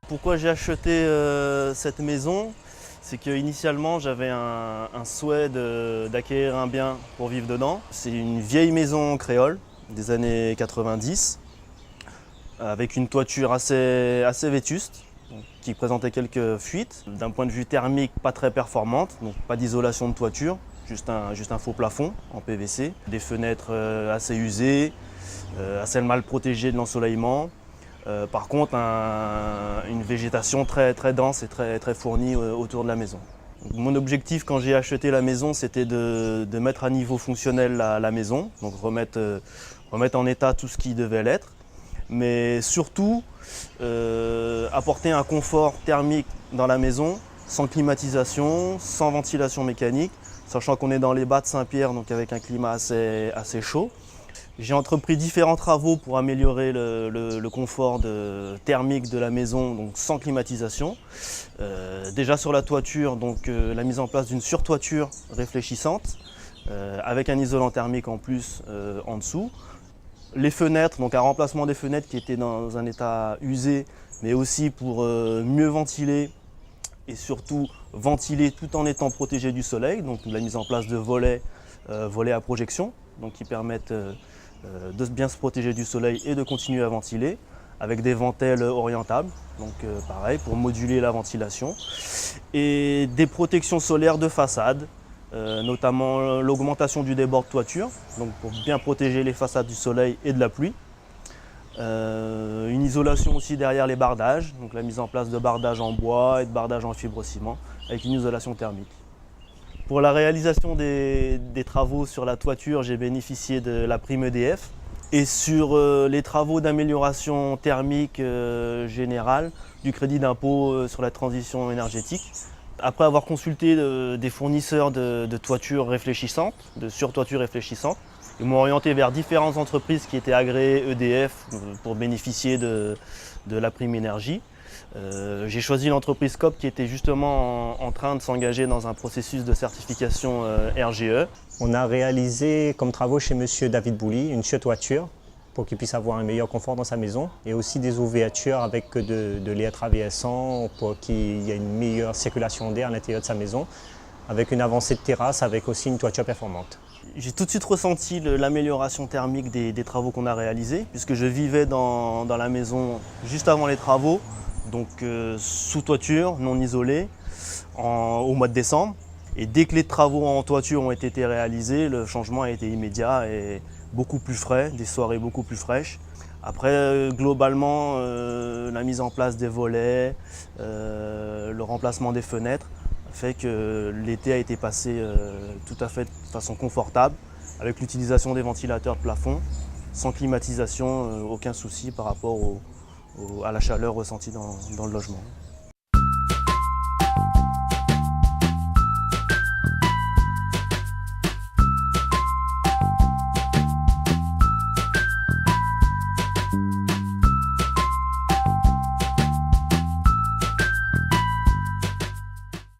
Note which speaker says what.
Speaker 1: Pourquoi j'ai acheté cette maison? C'est qu'initialement j'avais un souhait d'acquérir un bien pour vivre dedans. C'est une vieille maison créole des années 90 avec une toiture assez vétuste qui présentait quelques fuites. D'un point de vue thermique, pas très performante, donc pas d'isolation de toiture, juste un faux plafond en PVC. Des fenêtres assez usées, assez mal protégées de l'ensoleillement. Par contre, une végétation très dense et très fournie autour de la maison. Donc, mon objectif quand j'ai acheté la maison, c'était de mettre à niveau fonctionnel la maison, donc remettre en état tout ce qui devait l'être, mais surtout apporter un confort thermique dans la maison, sans climatisation, sans ventilation mécanique, sachant qu'on est dans les bas de Saint-Pierre, donc avec un climat assez chaud. J'ai entrepris différents travaux pour améliorer le confort thermique de la maison, donc sans climatisation. Déjà sur la toiture, donc la mise en place d'une surtoiture réfléchissante, avec un isolant thermique en plus en dessous. Les fenêtres, donc un remplacement des fenêtres qui étaient dans un état usé, mais aussi pour mieux ventiler et surtout ventiler tout en étant protégé du soleil. Donc la mise en place de volets à projection, donc qui permettent de bien se protéger du soleil et de continuer à ventiler, avec des ventèles orientables, donc pareil pour moduler la ventilation, et des protections solaires de façade, notamment l'augmentation du débord de toiture, donc pour bien protéger les façades du soleil et de la pluie. Une isolation aussi derrière les bardages, donc la mise en place de bardages en bois et de bardages en fibre-ciment, avec une isolation thermique. Pour la réalisation des travaux sur la toiture, j'ai bénéficié de la prime EDF. Et sur les travaux d'amélioration thermique générale, du crédit d'impôt sur la transition énergétique. Après avoir consulté des fournisseurs de toitures réfléchissantes, de surtoitures réfléchissantes, ils m'ont orienté vers différentes entreprises qui étaient agréées EDF pour bénéficier de la prime énergie. J'ai choisi l'entreprise COP qui était justement en train de s'engager dans un processus de certification RGE.
Speaker 2: On a réalisé comme travaux chez M. David Bouli une surtoiture pour qu'il puisse avoir un meilleur confort dans sa maison et aussi des ouvertures avec de l'air traversant pour qu'il y ait une meilleure circulation d'air à l'intérieur de sa maison, avec une avancée de terrasse avec aussi une toiture performante.
Speaker 1: J'ai tout de suite ressenti l'amélioration thermique des travaux qu'on a réalisés, puisque je vivais dans la maison juste avant les travaux, donc sous toiture, non isolée, au mois de décembre. Et dès que les travaux en toiture ont été réalisés, le changement a été immédiat et beaucoup plus frais, des soirées beaucoup plus fraîches. Après, globalement, la mise en place des volets, le remplacement des fenêtres, fait que l'été a été passé tout à fait de façon confortable, avec l'utilisation des ventilateurs de plafond, sans climatisation, aucun souci par rapport à la chaleur ressentie dans le logement.